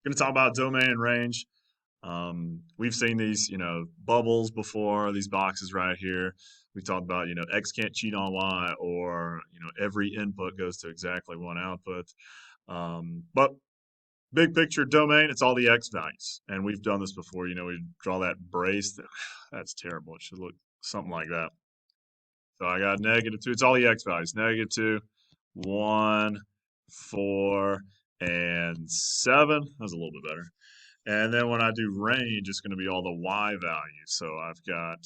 Going to talk about domain and range. We've seen these, bubbles before, these boxes right here. We talked about, X can't cheat on Y, or, every input goes to exactly one output. But big picture domain, it's all the X values. And we've done this before. We draw that brace. That's terrible. It should look something like that. So I got -2. It's all the X values. -2, 1, 4, and 7. That was a little bit better. And then when I do range, it's going to be all the Y values. So I've got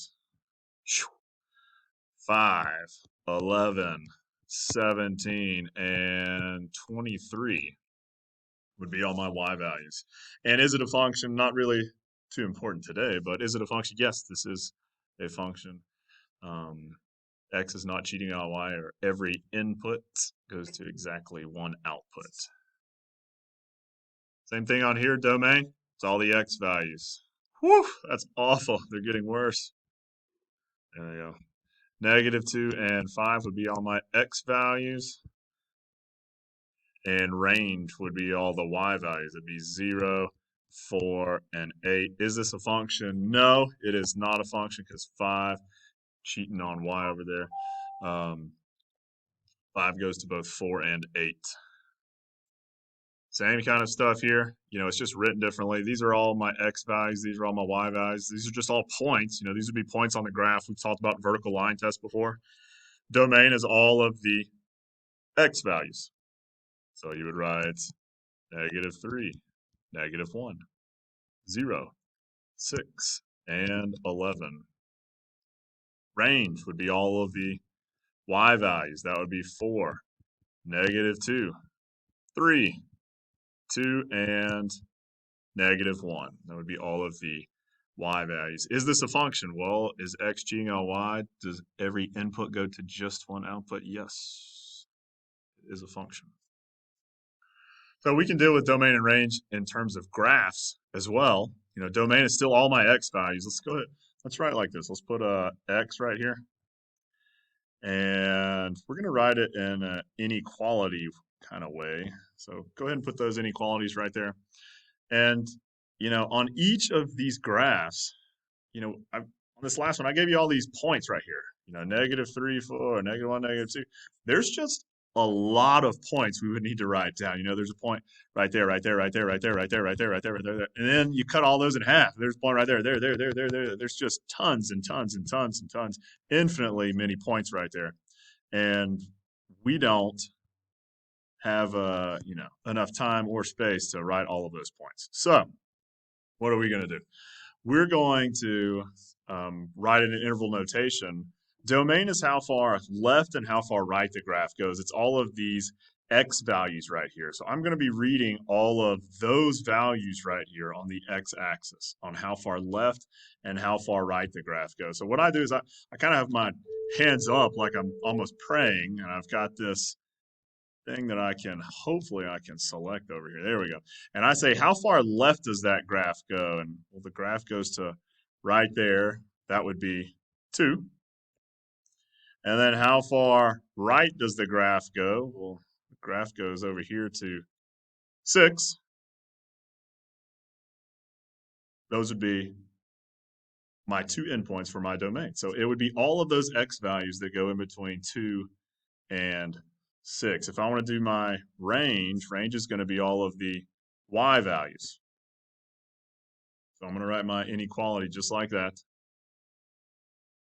5, 11, 17, and 23 would be all my Y values. And is it a function? Not really too important today, but is it a function? Yes, this is a function. X is not cheating on Y, or every input goes to exactly one output. Same thing on here, domain. It's all the X values. Whew, that's awful. They're getting worse. There we go. -2 and 5 would be all my X values. And range would be all the Y values. It'd be 0, 4, and 8. Is this a function? No, it is not a function, because 5, cheating on Y over there. 5 goes to both 4 and 8. Same kind of stuff here. It's just written differently. These are all my X values. These are all my Y values. These are just all points. These would be points on the graph. We've talked about vertical line test before. Domain is all of the X values. So you would write -3, -1, 0, 6, and 11. Range would be all of the Y values. That would be 4, -2, 3, 2, and -1. That would be all of the Y values. Is this a function? Well, is X cheating on Y? Does every input go to just one output? Yes, it is a function. So we can deal with domain and range in terms of graphs as well. Domain is still all my X values. Let's go ahead. Let's write it like this. Let's put a X right here. And we're going to write it in an inequality kind of way. So go ahead and put those inequalities right there. And, on each of these graphs, on this last one, I gave you all these points right here. -3, 4, -1, -2. There's just a lot of points we would need to write down. There's a point right there, right there, right there, right there, right there, right there, right there, right there, and then you cut all those in half. There's a point right there, there. There's just tons and tons and tons and tons, infinitely many points right there, and we don't have enough time or space to write all of those points. So what are we going to do? We're going to write in an interval notation. Domain is how far left and how far right the graph goes. It's all of these X values right here. So I'm going to be reading all of those values right here on the X axis, on how far left and how far right the graph goes. So what I do is I kind of have my hands up like I'm almost praying, and I've got this thing that hopefully I can select over here. There we go. And I say, how far left does that graph go? And well, the graph goes to right there. That would be 2. And then how far right does the graph go? Well, the graph goes over here to 6. Those would be my 2 endpoints for my domain. So it would be all of those X values that go in between 2 and 6. If I want to do my range is going to be all of the Y values. So I'm going to write my inequality just like that.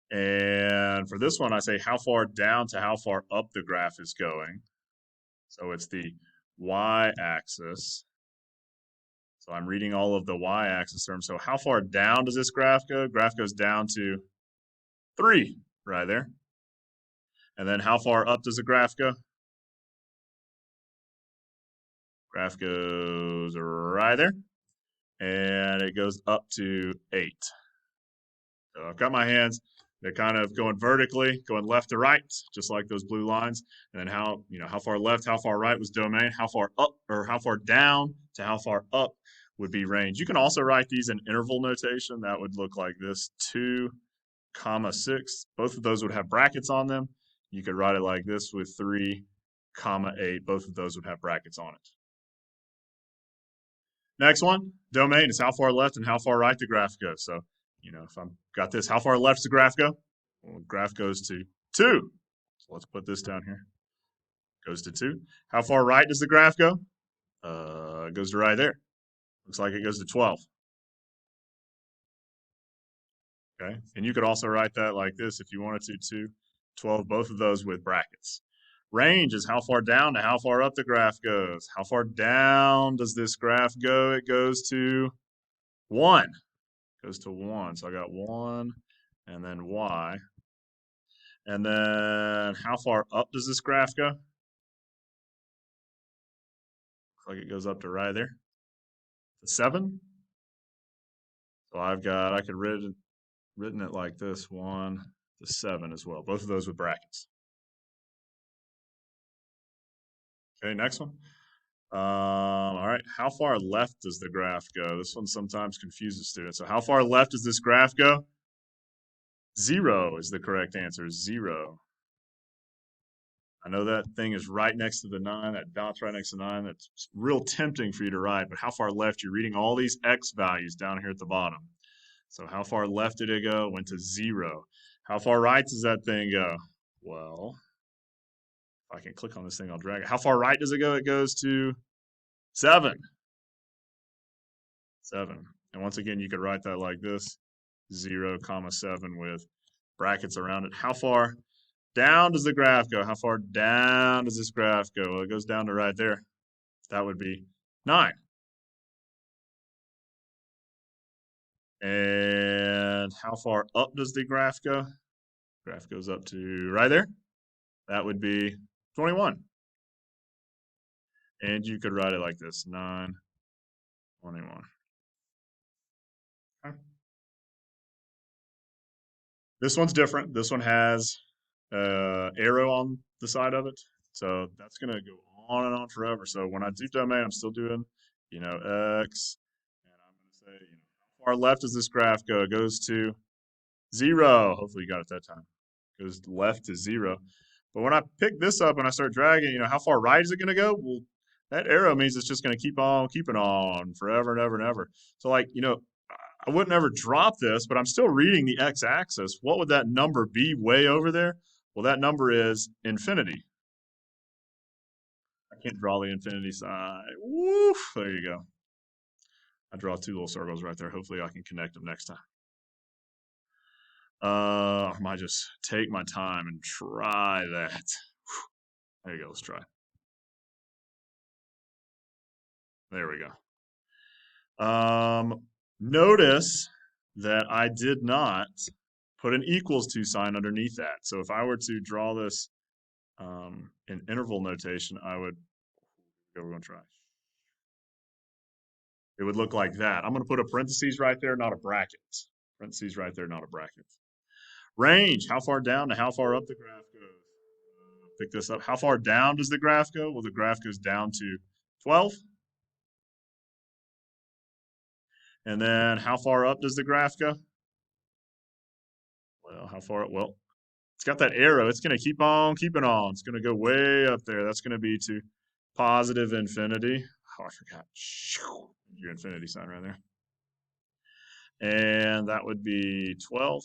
And for this one, I say how far down to how far up the graph is going. So it's the Y-axis. So I'm reading all of the Y-axis terms. So how far down does this graph go? Graph goes down to 3 right there. And then how far up does the graph go? Graph goes right there. And it goes up to 8. So I've got my hands. They're kind of going vertically, going left to right, just like those blue lines. And then how far left, how far right was domain, how far up or how far down to how far up would be range. You can also write these in interval notation. That would look like this: 2, 6. Both of those would have brackets on them. You could write it like this with 3, 8. Both of those would have brackets on it. Next one, domain is how far left and how far right the graph goes. So, if I've got this, how far left does the graph go? Well, the graph goes to 2. So let's put this down here. Goes to 2. How far right does the graph go? It goes to right there. Looks like it goes to 12. Okay. And you could also write that like this if you wanted to, 12, both of those with brackets. Range is how far down to how far up the graph goes. How far down does this graph go? It goes to 1. Goes to 1. So I got 1 and then y. And then how far up does this graph go? Looks like it goes up to right there. To 7. So I could written it like this, 1 to 7 as well. Both of those with brackets. Okay, next one. All right. How far left does the graph go? This one sometimes confuses students. So how far left does this graph go? 0 is the correct answer. 0. I know that thing is right next to the 9. That dot's right next to 9. That's real tempting for you to write. But how far left? You're reading all these x values down here at the bottom. So how far left did it go? It went to 0. How far right does that thing go? Well, if I can click on this thing, I'll drag it. How far right does it go? It goes to 7. 7. And once again, you could write that like this, 0, comma 7 with brackets around it. How far down does the graph go? How far down does this graph go? Well, it goes down to right there. That would be 9. And how far up does the graph go? Graph goes up to right there. That would be 21. And you could write it like this, 9, 21. Okay. This one's different. This one has arrow on the side of it. So that's going to go on and on forever. So when I do domain, I'm still doing, x. And I'm going to say, how far left does this graph go? It goes to 0. Hopefully you got it that time. It goes left to 0. But when I pick this up and I start dragging, how far right is it going to go? Well, that arrow means it's just going to keep on keeping on forever and ever and ever. So like, I wouldn't ever drop this, but I'm still reading the x-axis. What would that number be way over there? Well, that number is infinity. I can't draw the infinity sign. Woof, there you go. I draw 2 little circles right there. Hopefully I can connect them next time. I might just take my time and try that. There you go, let's try. There we go. Notice that I did not put an equals to sign underneath that. So if I were to draw this in interval notation, I would, we're going to try. It would look like that. I'm going to put a parentheses right there, not a bracket. Parentheses right there, not a bracket. Range, how far down to how far up the graph goes. Pick this up. How far down does the graph go? Well, the graph goes down to 12. And then how far up does the graph go? Well, how far? Well, it's got that arrow. It's going to keep on keeping on. It's going to go way up there. That's going to be to positive infinity. Oh, I forgot. Your infinity sign right there. And that would be 12,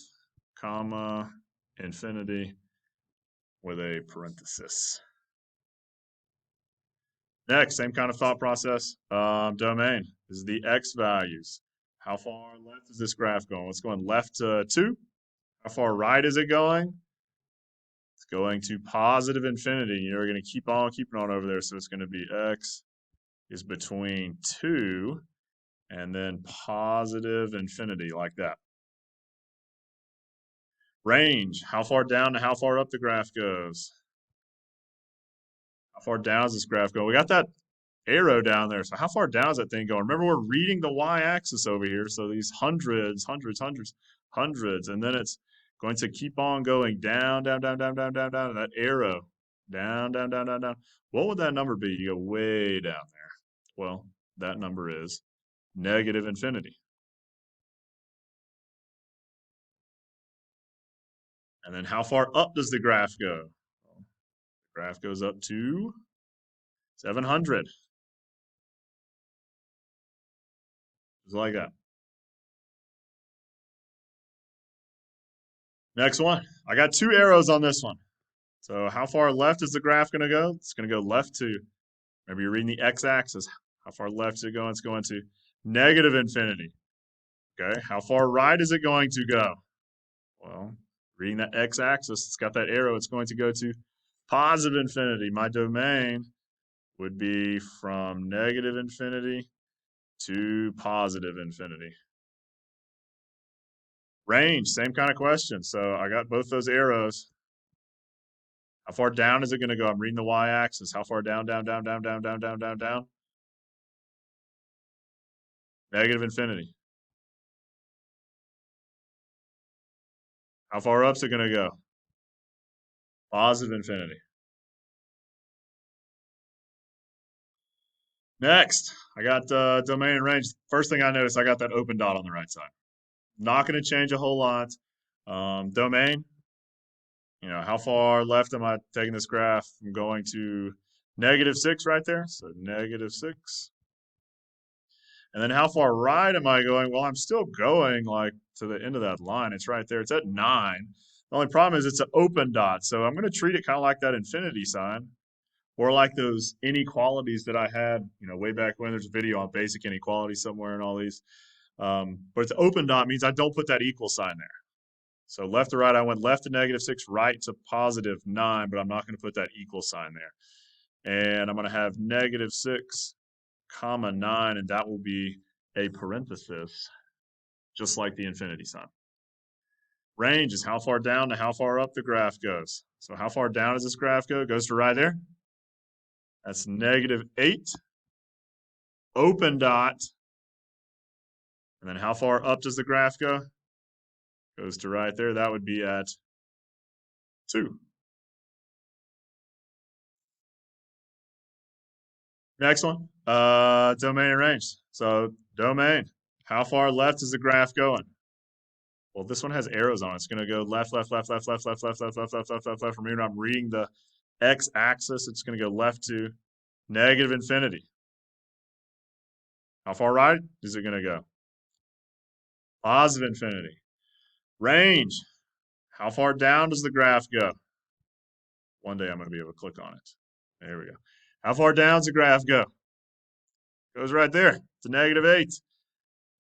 comma, infinity with a parenthesis. Next, same kind of thought process. Domain is the x values. How far left is this graph going? It's going left to 2. How far right is it going? It's going to positive infinity. You're going to keep on keeping on over there. So it's going to be x is between 2 and then positive infinity like that. Range, how far down to how far up the graph goes. How far down does this graph go? We got that arrow down there. So how far down is that thing going? Remember, we're reading the y-axis over here. So these hundreds, and then it's going to keep on going down, down, down, down, down, down, down. That arrow, down, down, down, down, down. What would that number be? You go way down there. Well, that number is negative infinity. And then how far up does the graph go? The graph goes up to 700. Just like that. Next one. I got two arrows on this one. So how far left is the graph going to go? It's going to go left to, maybe you're reading the x-axis. How far left is it going? It's going to negative infinity. Okay. How far right is it going to go? Well, reading that x-axis, it's got that arrow. It's going to go to positive infinity. My domain would be from negative infinity to positive infinity. Range, same kind of question. So I got both those arrows. How far down is it going to go? I'm reading the y-axis. How far down, down, down, down, down, down, down, down, down? Negative infinity. How far up is it going to go? Positive infinity. Next, I got domain and range. First thing I noticed, I got that open dot on the right side. Not going to change a whole lot. Domain, how far left am I taking this graph? I'm going to -6 right there. So -6. And then how far right am I going? Well, I'm still going like to the end of that line. It's right there. It's at 9. The only problem is it's an open dot. So I'm going to treat it kind of like that infinity sign or like those inequalities that I had, way back when. There's a video on basic inequality somewhere and all these. But it's open dot means I don't put that equal sign there. So left to right, I went left to -6, right to +9, but I'm not going to put that equal sign there. And I'm going to have -6, comma 9, and that will be a parenthesis, just like the infinity sign. Range is how far down to how far up the graph goes. So how far down does this graph go? It goes to right there. That's -8, open dot. And then how far up does the graph go? Goes to right there. That would be at 2. Next one, domain and range. So domain, how far left is the graph going? Well, this one has arrows on it. It's going to go left, left, left, left, left, left, left, left, left, left, left, left, left. From here, I'm reading the x-axis. It's going to go left to negative infinity. How far right is it going to go? Positive infinity. Range, how far down does the graph go? One day I'm going to be able to click on it. There we go. How far down does the graph go? Goes right there to -8.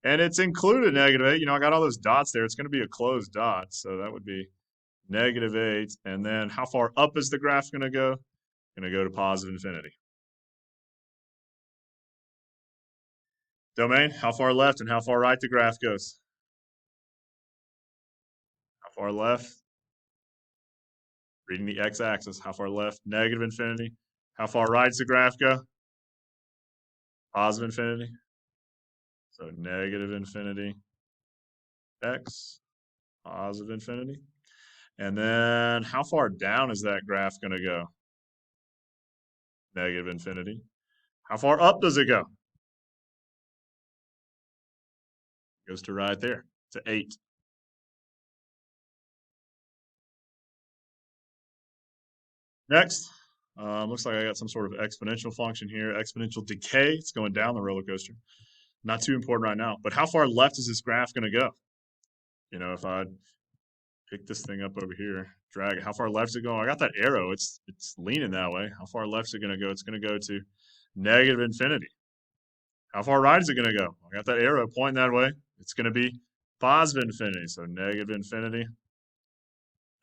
And it's included -8. I got all those dots there. It's going to be a closed dot. So that would be -8. And then how far up is the graph going to go? Going to go to positive infinity. Domain, how far left and how far right the graph goes? How far left? Reading the x-axis. How far left? Negative infinity. How far right does the graph go? Positive infinity. So negative infinity, x, positive infinity. And then how far down is that graph going to go? Negative infinity. How far up does it go? It goes to right there, to 8. Next, looks like I got some sort of exponential function here. Exponential decay. It's going down the roller coaster. Not too important right now. But how far left is this graph going to go? If I pick this thing up over here, drag it. How far left is it going? I got that arrow. It's leaning that way. How far left is it going to go? It's going to go to negative infinity. How far right is it going to go? I got that arrow pointing that way. It's going to be positive infinity. So negative infinity,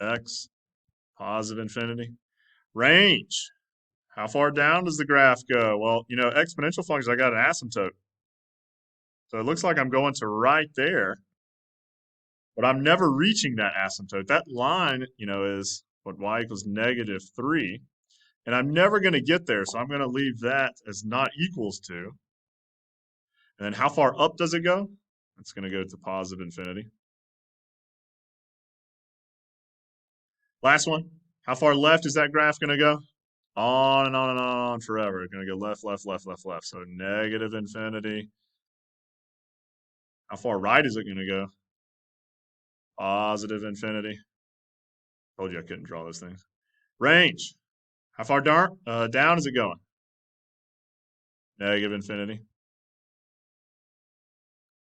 x, positive infinity. Range. How far down does the graph go? Well, exponential functions, I got an asymptote. So it looks like I'm going to right there, but I'm never reaching that asymptote. That line, is what y equals -3. And I'm never going to get there, so I'm going to leave that as not equals to. And then how far up does it go? It's going to go to positive infinity. Last one. How far left is that graph going to go? On and on and on forever. It's going to go left, left, left, left, left. So negative infinity. How far right is it going to go? Positive infinity. Told you I couldn't draw those things. Range. How far down is it going? Negative infinity.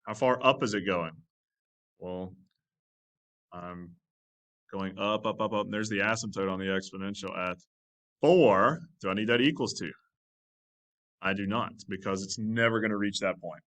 How far up is it going? Well, I'm going up, up, up, up. And there's the asymptote on the exponential at 4. Do I need that equals to? I do not, because it's never going to reach that point.